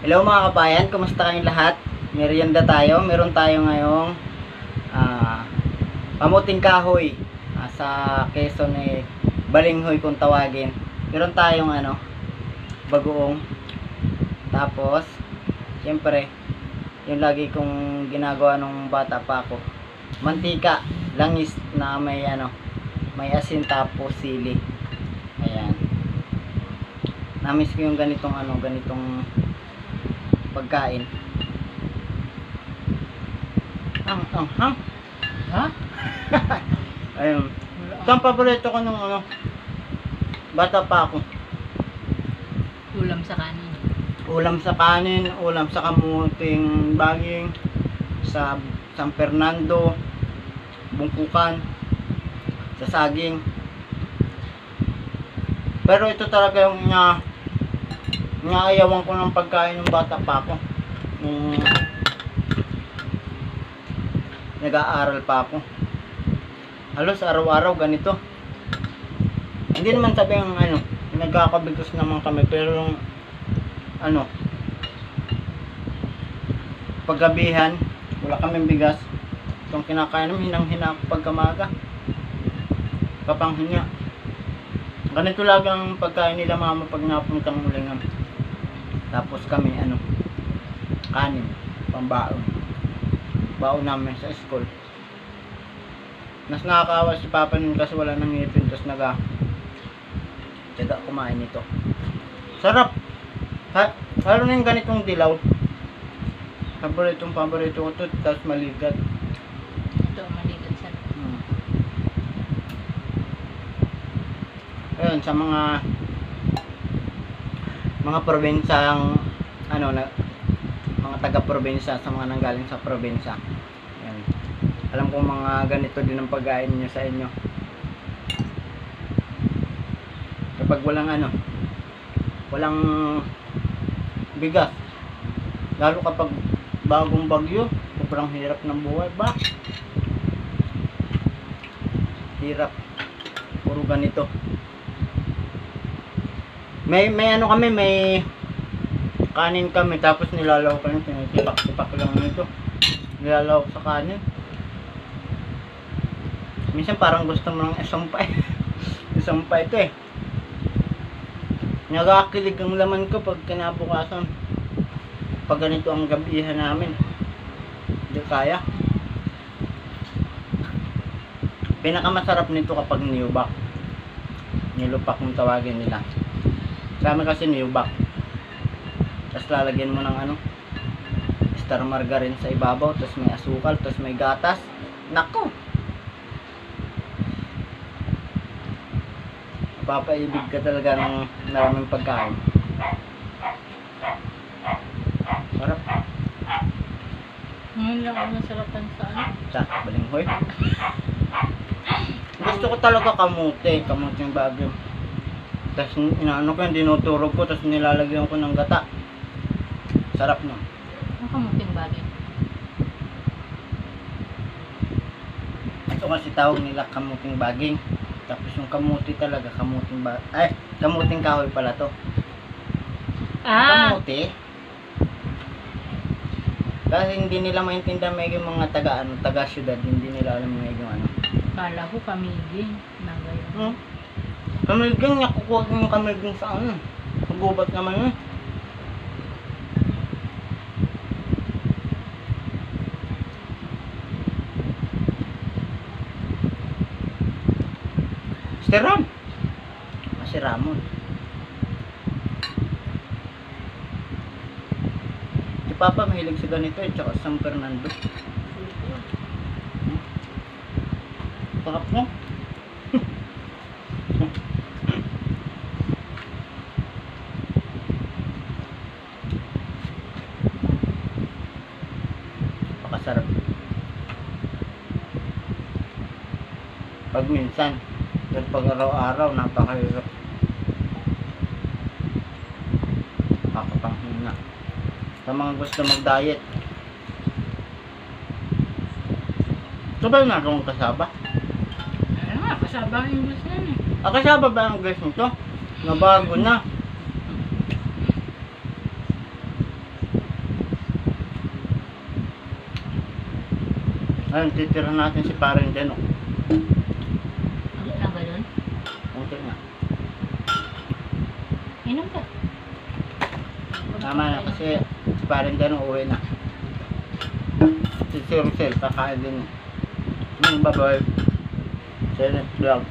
Hello mga kabayan, kumusta kayong lahat? Merienda tayo. Meron tayo ngayong pamuting kahoy. Sa Quezon balinghoy kung tawagin. Meron tayong bagoong. Tapos, siyempre, yung lagi kong ginagawa nung bata pa ako. Mantika, langis na may asin tapos sili. Ayan. Namiss ko yung ganitong pagkain. Ha? Ayun. Ito ang paborito ko nung bata pa ako. Ulam sa kanin. Ulam sa kanin, ulam sa kamuting baging, sa San Fernando, bungkukan, sa saging. Pero ito talaga yung naayawan ko ng pagkain ng bata pa ako. Nung nag-aaral pa ako. Halos araw-araw ganito. Hindi naman sabing nagkakabigos naman kami, pero yung paggabihan, wala kaming bigas. Itong kinakain namin, hinang-hina pagkamaga. Kapanghinya. Ganito lang ang pagkain nila mama pag napuntang mulingan. Tapos kami kanin, pambaon. Baon namin sa school. Mas nakakaawa si Papa nun kasi wala nang ngipin, tapos tiyaga kumain ito. Sarap! Lalo na yung ganitong dilaw. Paborito ko ito, tapos maligat. Ito, maligat sa Ayun, sa mga probinsyang mga taga-probinsya, sa mga nanggaling sa probinsya. Ayan. Alam kong mga ganito din ang pagkain niyo sa inyo. Kapag walang bigas, lalo kapag bagong bagyo, sobrang hirap ng buhay ba? Hirap. Puro ganito. May kanin kami, tapos nilalaw kami, tinitipak-tipak lang nito. Nilalaw sa kanin. Minsan parang gusto mo ng isampay. Isampay ito Nagakilig ang laman ko pag kinabukasan. Pag ganito ang gabihan namin. Hindi kaya. Pinakamasarap nito kapag niyubak. Nilupak kung tawagin nila. Kami kasi niyubak. Tapos lalagyan mo ng star margarine sa ibabaw, tapos may asukal, tapos may gatas. Nako! Papaibig ka talaga ng maraming pagkain. Sarap. Ngayon lang ako nasarapan sa Balinghoy. Gusto ko talaga kamuting bagyo. Tapos ko yung dinuturog ko, tapos nilalagyan ko ng gata. Sarap no. Ang kamuting bagay. Ito kasi tawag nila kamuting baging. Tapos yung kamuti talaga, kamuting kahoy pala to. Kamuti. Kasi hindi nila maintindihan may mga taga syudad, hindi nila alam may Kala ko kamiging. Nagayon. Kamilging, nakukuha ko yung kamilging sa Gubat naman yun. Si Ram. Si Ramon. Si Papa mahilig sa ganito tsaka San Fernando. Sarap mo. Pakasarap. Pag minsan, pag araw-araw, napakahirap. Kakapanghina. Sa mga gusto mag-diet. Ito ba yung narong kasaba? Kasaba yung English na Kasaba ba ang English nito? Nabago na. Ngayon, titira natin si Paring Denok. Ang ganun? Kunti nga. Inom ka. Tama na kasi si Paring Denok uwi na. Si Sir kakain din. Yung baboy. Senate vlog.